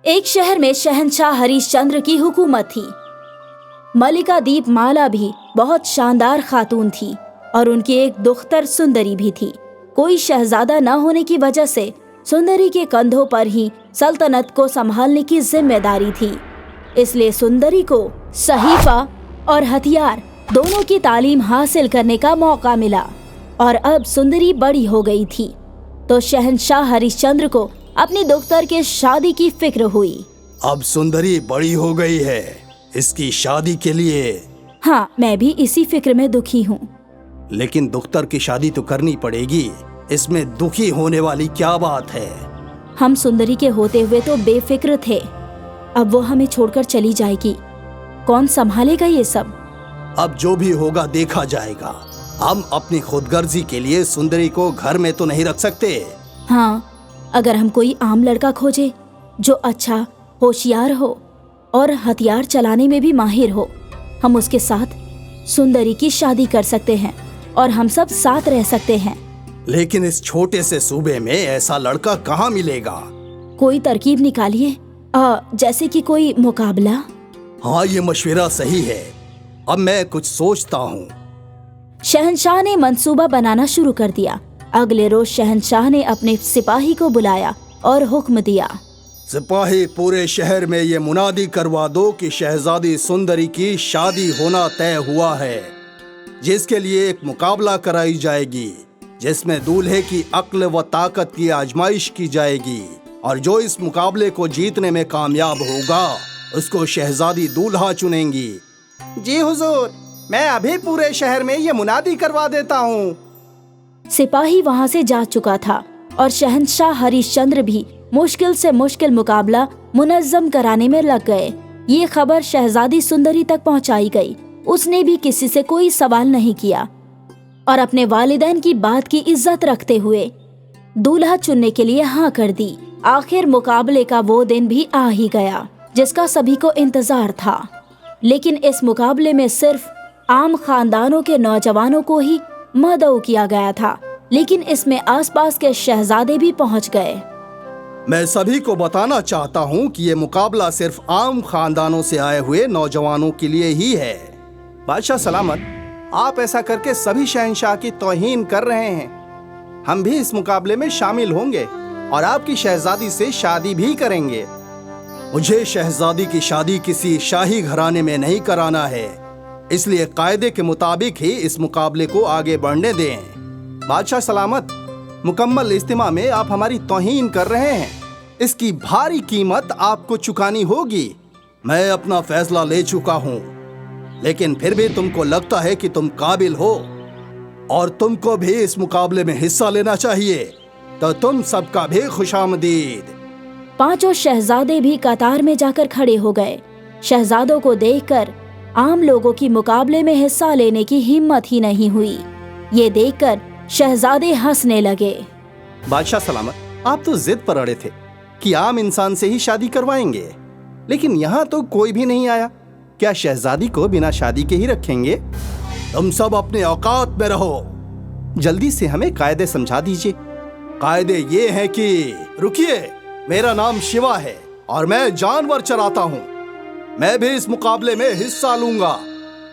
एक शहर में शहंशाह हरिश्चंद्र की हुकूमत थी। मलिका दीपमाला भी बहुत शानदार खातून थी और उनकी एक दुख्तर सुंदरी भी थी। कोई शहजादा न होने की वजह से सुंदरी के कंधों पर ही सल्तनत को संभालने की जिम्मेदारी थी। इसलिए सुंदरी को सहीफा और हथियार दोनों की तालीम हासिल करने का मौका मिला और अब सुंदरी बड़ी हो गई थी तो शहंशाह हरिश्चंद्र को अपनी दुख्तर के शादी की फिक्र हुई। अब सुंदरी बड़ी हो गई है, इसकी शादी के लिए। हाँ, मैं भी इसी फिक्र में दुखी हूँ। लेकिन दुख्तर की शादी तो करनी पड़ेगी, इसमें दुखी होने वाली क्या बात है? हम सुंदरी के होते हुए तो बेफिक्र थे, अब वो हमें छोड़कर चली जाएगी, कौन संभालेगा ये सब? अब जो भी होगा देखा जाएगा। हम अपनी खुदगर्जी के लिए सुंदरी को घर में तो नहीं रख सकते। हाँ, अगर हम कोई आम लड़का खोजे जो अच्छा, होशियार हो और हथियार चलाने में भी माहिर हो, हम उसके साथ सुंदरी की शादी कर सकते हैं और हम सब साथ रह सकते हैं। लेकिन इस छोटे से सूबे में ऐसा लड़का कहाँ मिलेगा? कोई तरकीब निकालिए, जैसे कि कोई मुकाबला। हाँ, ये मशवरा सही है। अब मैं कुछ सोचता हूँ। शहंशाह ने मंसूबा बनाना शुरू कर दिया। अगले रोज शहंशाह ने अपने सिपाही को बुलाया और हुक्म दिया, सिपाही, पूरे शहर में ये मुनादी करवा दो कि शहजादी सुंदरी की शादी होना तय हुआ है, जिसके लिए एक मुकाबला कराई जाएगी, जिसमें दूल्हे की अक्ल व ताकत की आजमाइश की जाएगी और जो इस मुकाबले को जीतने में कामयाब होगा उसको शहजादी दूल्हा चुनेंगी। जी हुजूर, मैं अभी पूरे शहर में ये मुनादी करवा देता हूँ। सिपाही वहाँ से जा चुका था और शहंशाह हरिश्चंद्र भी मुश्किल से मुश्किल मुकाबला मुनज़्ज़म कराने में लग गए। ये खबर शहजादी सुंदरी तक पहुँचाई गई। उसने भी किसी से कोई सवाल नहीं किया और अपने वालिदैन की बात की इज्जत रखते हुए दूल्हा चुनने के लिए हाँ कर दी। आखिर मुकाबले का वो दिन भी आ ही गया जिसका सभी को इंतजार था। लेकिन इस मुकाबले में सिर्फ आम खानदानों के नौजवानों को ही मदऊ किया गया था, लेकिन इसमें आसपास के शहजादे भी पहुंच गए। मैं सभी को बताना चाहता हूँ कि ये मुकाबला सिर्फ आम खानदानों से आए हुए नौजवानों के लिए ही है। बादशाह सलामत, आप ऐसा करके सभी शहंशाह की तौहीन कर रहे हैं। हम भी इस मुकाबले में शामिल होंगे और आपकी शहजादी से शादी भी करेंगे। मुझे शहजादी की शादी किसी शाही घराने में नहीं कराना है, इसलिए कायदे के मुताबिक ही इस मुकाबले को आगे बढ़ने दें। बादशाह सलामत, मुकम्मल इस्तिमा में आप हमारी तौहीन कर रहे हैं। इसकी भारी कीमत आपको चुकानी होगी। मैं अपना फैसला ले चुका हूँ, लेकिन फिर भी तुमको लगता है कि तुम काबिल हो और तुमको भी इस मुकाबले में हिस्सा लेना चाहिए, तो तुम सबका भी खुशामदीद। पांचों शहजादे भी कतार में जाकर खड़े हो गए। शहजादों को देखकर आम लोगों की मुकाबले में हिस्सा लेने की हिम्मत ही नहीं हुई। ये देखकर शहजादे हंसने लगे। बादशाह सलामत, आप तो जिद पर अड़े थे कि आम इंसान से ही शादी करवाएंगे, लेकिन यहाँ तो कोई भी नहीं आया। क्या शहजादी को बिना शादी के ही रखेंगे? तुम सब अपने औकात में रहो। जल्दी से हमें कायदे समझा दीजिए। कायदे ये हैं कि रुकिए, मेरा नाम शिवा है और मैं जानवर चराता हूँ। मैं भी इस मुकाबले में हिस्सा लूंगा।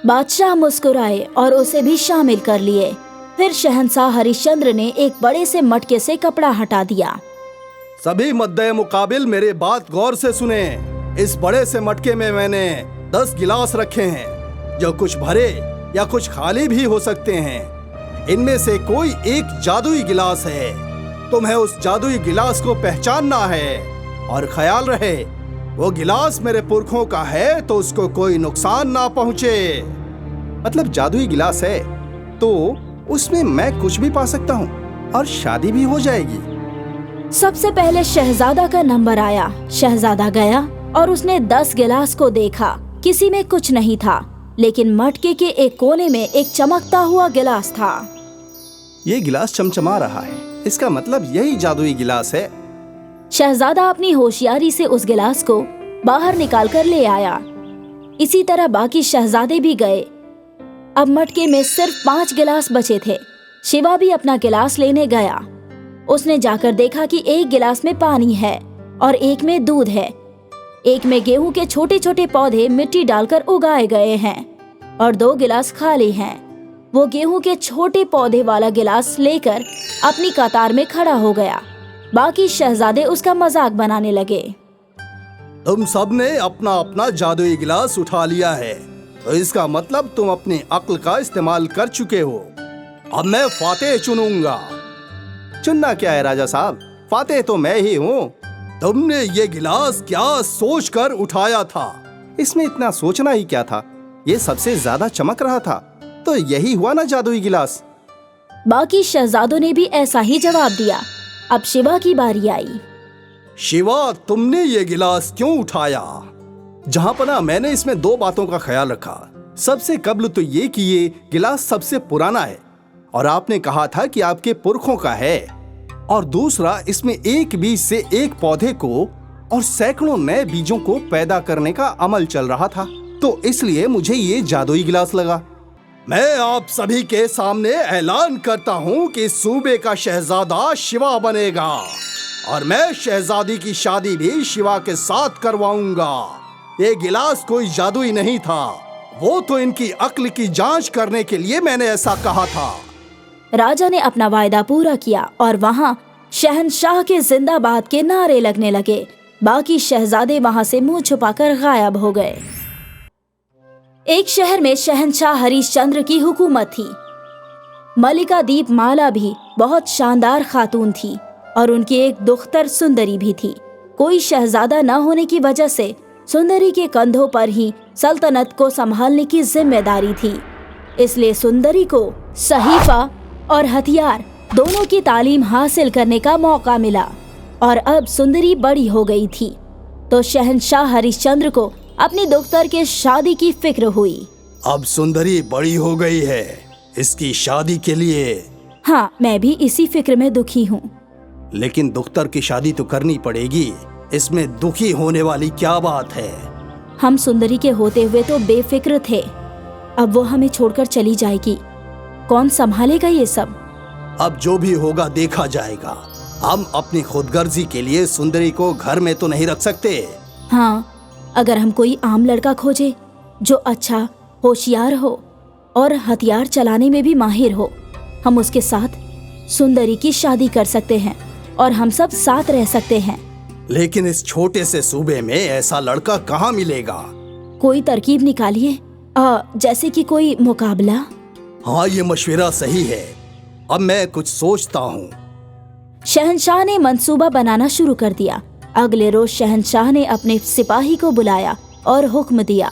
बादशाह मुस्कुराए और उसे भी शामिल कर लिए। फिर शहंशाह हरिश्चंद्र ने एक बड़े से मटके से कपड़ा हटा दिया। सभी मद्दे मुकाबिल मेरे बात गौर से सुने। इस बड़े से मटके में मैंने 10 गिलास रखे हैं, जो कुछ भरे या कुछ खाली भी हो सकते हैं। इनमें से कोई एक जादुई गिलास है। तुम्हें उस जादुई गिलास को पहचानना है और ख्याल रहे, वो गिलास मेरे पुरखों का है तो उसको कोई नुकसान ना पहुंचे। मतलब जादुई गिलास है तो उसमें मैं कुछ भी पा सकता हूँ और शादी भी हो जाएगी। सबसे पहले शहजादा का नंबर आया। शहजादा गया और उसने 10 गिलास को देखा। किसी में कुछ नहीं था, लेकिन मटके के एक कोने में एक चमकता हुआ गिलास था। ये गिलास चमचमा रहा है, इसका मतलब यही जादुई गिलास है। शहजादा अपनी होशियारी से उस गिलास को बाहर निकाल कर ले आया। इसी तरह बाकी शहजादे भी गए। अब मटके में सिर्फ 5 गिलास बचे थे। शिवा भी अपना गिलास लेने गया। उसने जाकर देखा कि एक गिलास में पानी है और एक में दूध है। एक में गेहूं के छोटे छोटे पौधे मिट्टी डालकर उगाए गए हैं और 2 गिलास खाली हैं। वो गेहूं के छोटे पौधे वाला गिलास लेकर अपनी कतार में खड़ा हो गया। बाकी शहजादे उसका मजाक बनाने लगे। तुम सब ने अपना अपना जादुई गिलास उठा लिया है, तो इसका मतलब तुम अपनी अक्ल का इस्तेमाल कर चुके हो। अब मैं फातेह चुनूंगा। चुनना क्या है राजा साहब, फातेह तो मैं ही हूँ। तुमने ये गिलास क्या सोचकर उठाया था? इसमें इतना सोचना ही क्या था, ये सबसे ज्यादा चमक रहा था, तो यही हुआ ना जादुई गिलास। बाकी शहजादों ने भी ऐसा ही जवाब दिया। अब शिवा की बारी आई। शिवा, तुमने ये गिलास क्यों उठाया? जहाँ पना मैंने इसमें 2 बातों का ख्याल रखा। सबसे कबल तो ये कि ये गिलास सबसे पुराना है और आपने कहा था कि आपके पुरखों का है, और दूसरा इसमें एक बीज से एक पौधे को और सैकड़ों नए बीजों को पैदा करने का अमल चल रहा था, तो इसलिए मुझे ये जादुई गिलास लगा। मैं आप सभी के सामने ऐलान करता हूँ कि सूबे का शहजादा शिवा बनेगा और मैं शहजादी की शादी भी शिवा के साथ करवाऊंगा। ये गिलास कोई जादुई नहीं था, वो तो इनकी अक्ल की जांच करने के लिए मैंने ऐसा कहा था। राजा ने अपना वायदा पूरा किया और वहाँ शहंशाह के जिंदाबाद के नारे लगने लगे। बाकी शहजादे वहाँ से मुंह छुपाकर गायब हो गए। एक शहर में शहंशाह हरिश्चंद्र की हुकूमत थी। मलिका दीपमाला भी बहुत शानदार खातून थी और उनकी एक दुख्तर सुंदरी भी थी। कोई शहजादा न होने की वजह से सुंदरी के कंधों पर ही सल्तनत को संभालने की जिम्मेदारी थी। इसलिए सुंदरी को सहीफा और हथियार दोनों की तालीम हासिल करने का मौका मिला और अब सुंदरी बड़ी हो गई थी, तो शहंशाह हरिश्चंद्र को अपनी दुख्तर के शादी की फिक्र हुई। अब सुंदरी बड़ी हो गई है, इसकी शादी के लिए। हाँ, मैं भी इसी फिक्र में दुखी हूँ। लेकिन दुख्तर की शादी तो करनी पड़ेगी, इसमें दुखी होने वाली क्या बात है? हम सुंदरी के होते हुए तो बेफिक्र थे, अब वो हमें छोड़कर चली जाएगी, कौन संभालेगा ये सब? अब जो भी होगा देखा जाएगा। हम अपनी खुदगर्जी के लिए सुंदरी को घर में तो नहीं रख सकते। हाँ, अगर हम कोई आम लड़का खोजे जो अच्छा, होशियार हो और हथियार चलाने में भी माहिर हो, हम उसके साथ सुंदरी की शादी कर सकते हैं और हम सब साथ रह सकते हैं। लेकिन इस छोटे से सूबे में ऐसा लड़का कहाँ मिलेगा? कोई तरकीब निकालिए, जैसे कि कोई मुकाबला। हाँ, ये मशवरा सही है। अब मैं कुछ सोचता हूँ। शहंशाह ने मंसूबा बनाना शुरू कर दिया। अगले रोज शहंशाह ने अपने सिपाही को बुलाया और हुक्म दिया,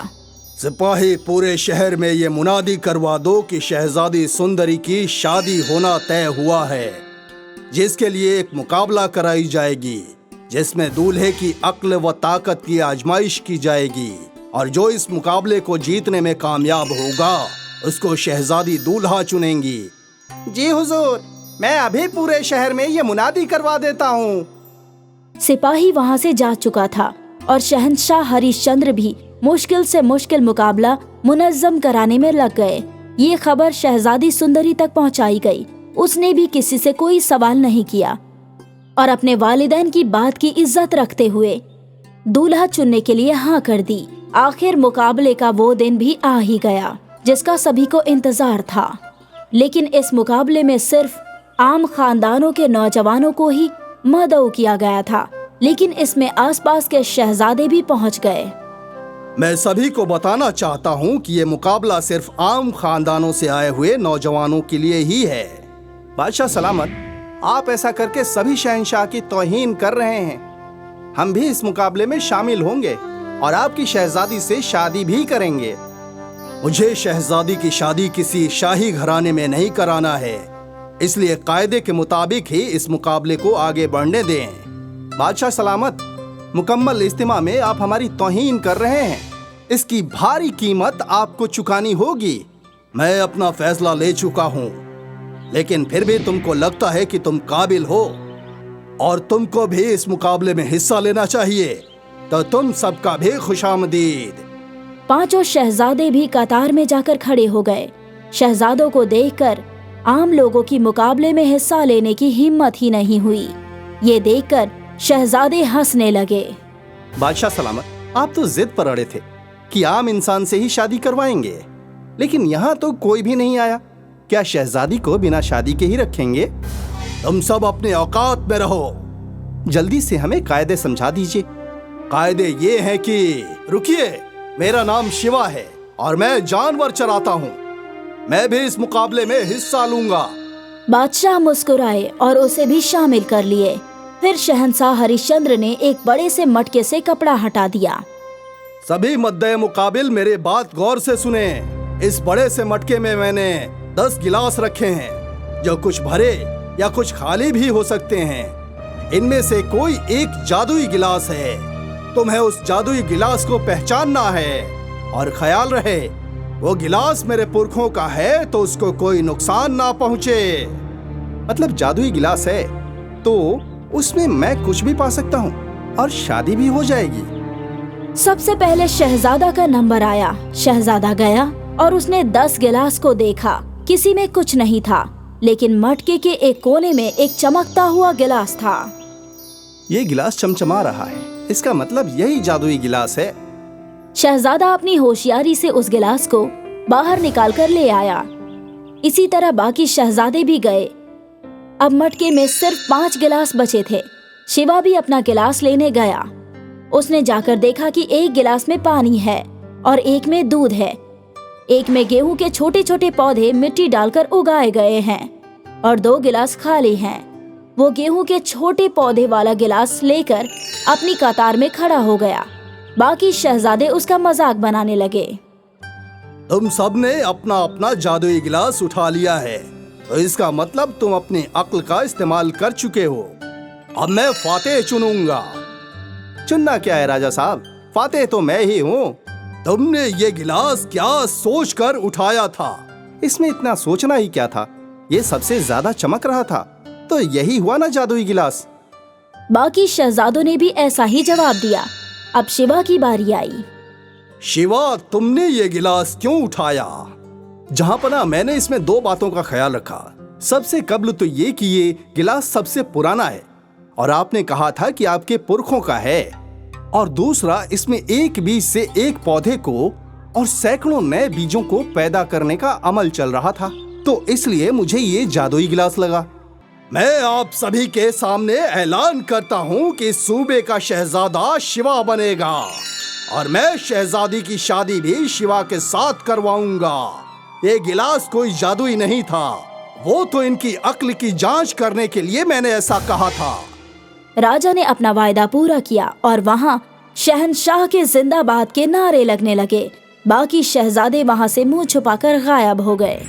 सिपाही, पूरे शहर में ये मुनादी करवा दो कि शहजादी सुंदरी की शादी होना तय हुआ है, जिसके लिए एक मुकाबला कराई जाएगी, जिसमें दूल्हे की अक्ल व ताकत की आजमाइश की जाएगी, और जो इस मुकाबले को जीतने में कामयाब होगा उसको शहजादी दूल्हा चुनेंगी। जी हुजूर, मैं अभी पूरे शहर में ये मुनादी करवा देता हूँ। सिपाही वहाँ से जा चुका था और शहंशाह हरिश्चंद्र भी मुश्किल से मुश्किल मुकाबला मुनज्जम कराने में लग गए। ये खबर शहजादी सुंदरी तक पहुँचाई गई। उसने भी किसी से कोई सवाल नहीं किया और अपने वालिदैन की बात की इज्जत रखते हुए दूल्हा चुनने के लिए हाँ कर दी। आखिर मुकाबले का वो दिन भी आ ही गया जिसका सभी को इंतजार था। लेकिन इस मुकाबले में सिर्फ आम खानदानों के नौजवानों को ही मदऊ किया गया था, लेकिन इसमें आसपास के शहजादे भी पहुंच गए। मैं सभी को बताना चाहता हूँ कि ये मुकाबला सिर्फ आम खानदानों से आए हुए नौजवानों के लिए ही है। बादशाह सलामत, आप ऐसा करके सभी शहंशाह की तौहीन कर रहे हैं। हम भी इस मुकाबले में शामिल होंगे और आपकी शहजादी से शादी भी करेंगे। मुझे शहजादी की शादी किसी शाही घराने में नहीं कराना है, इसलिए कायदे के मुताबिक ही इस मुकाबले को आगे बढ़ने दें। बादशाह सलामत, मुकम्मल इज्तिमा में आप हमारी तौहीन कर रहे हैं। इसकी भारी कीमत आपको चुकानी होगी। मैं अपना फैसला ले चुका हूँ, लेकिन फिर भी तुमको लगता है कि तुम काबिल हो और तुमको भी इस मुकाबले में हिस्सा लेना चाहिए, तो तुम सबका भी खुशामदीद। पांचों शहजादे भी कतार में जाकर खड़े हो गए। शहजादों को देखकर आम लोगों की मुकाबले में हिस्सा लेने की हिम्मत ही नहीं हुई। ये देखकर शहजादे हंसने लगे। बादशाह सलामत, आप तो जिद पर अड़े थे कि आम इंसान से ही शादी करवाएंगे, लेकिन यहाँ तो कोई भी नहीं आया। क्या शहजादी को बिना शादी के ही रखेंगे? तुम सब अपने औकात में रहो। जल्दी से हमें कायदे समझा दीजिए। कायदे ये हैं कि रुकिए, मेरा नाम शिवा है और मैं जानवर चराता हूँ। मैं भी इस मुकाबले में हिस्सा लूंगा। बादशाह मुस्कुराए और उसे भी शामिल कर लिए। फिर शहंशाह हरिश्चंद्र ने एक बड़े से मटके से कपड़ा हटा दिया। सभी मद्दे मुकाबिल मेरे बात गौर से सुने। इस बड़े से मटके में मैंने 10 गिलास रखे हैं, जो कुछ भरे या कुछ खाली भी हो सकते हैं। इनमें से कोई एक जादुई गिलास है। तुम्हें उस जादुई गिलास को पहचानना है और ख्याल रहे, वो गिलास मेरे पुरखों का है तो उसको कोई नुकसान ना पहुंचे। मतलब जादुई गिलास है तो उसमें मैं कुछ भी पा सकता हूँ और शादी भी हो जाएगी। सबसे पहले शहजादा का नंबर आया। शहजादा गया और उसने 10 गिलास को देखा। किसी में कुछ नहीं था, लेकिन मटके के एक कोने में एक चमकता हुआ गिलास था। ये गिलास चमचमा रहा है, इसका मतलब यही जादुई गिलास है। शहजादा अपनी होशियारी से उस गिलास को बाहर निकाल कर ले आया। इसी तरह बाकी शहजादे भी गए। अब मटके में सिर्फ 5 गिलास बचे थे। शिवा भी अपना गिलास लेने गया। उसने जाकर देखा कि एक गिलास में पानी है और एक में दूध है। एक में गेहूं के छोटे छोटे पौधे मिट्टी डालकर उगाए गए हैं और 2 गिलास खाली हैं। वो गेहूं के छोटे पौधे वाला गिलास लेकर अपनी कतार में खड़ा हो गया। बाकी शहजादे उसका मजाक बनाने लगे। तुम सबने अपना अपना जादुई गिलास उठा लिया है, तो इसका मतलब तुम अपनी अक्ल का इस्तेमाल कर चुके हो। अब मैं फातेह चुनूंगा। चुनना क्या है राजा साहब, फातेह तो मैं ही हूँ। तुमने ये गिलास क्या सोचकर उठाया था? इसमें इतना सोचना ही क्या था, ये सबसे ज्यादा चमक रहा था, तो यही हुआ ना जादुई गिलास। बाकी शहजादों ने भी ऐसा ही जवाब दिया। अब शिवा की बारी आई। शिवा, तुमने ये गिलास क्यों उठाया? जहांपना मैंने इसमें 2 बातों का ख्याल रखा। सबसे कबल तो ये कि ये गिलास सबसे पुराना है और आपने कहा था कि आपके पुरखों का है, और दूसरा इसमें एक बीज से एक पौधे को और सैकड़ों नए बीजों को पैदा करने का अमल चल रहा था, तो इसलिए मुझे ये जादुई गिलास लगा। मैं आप सभी के सामने ऐलान करता हूँ कि सूबे का शहजादा शिवा बनेगा और मैं शहजादी की शादी भी शिवा के साथ करवाऊंगा। ये गिलास कोई जादुई नहीं था, वो तो इनकी अक्ल की जांच करने के लिए मैंने ऐसा कहा था। राजा ने अपना वायदा पूरा किया और वहाँ शहंशाह के जिंदाबाद के नारे लगने लगे। बाकी शहजादे वहाँ से मुंह छुपाकर गायब हो गए।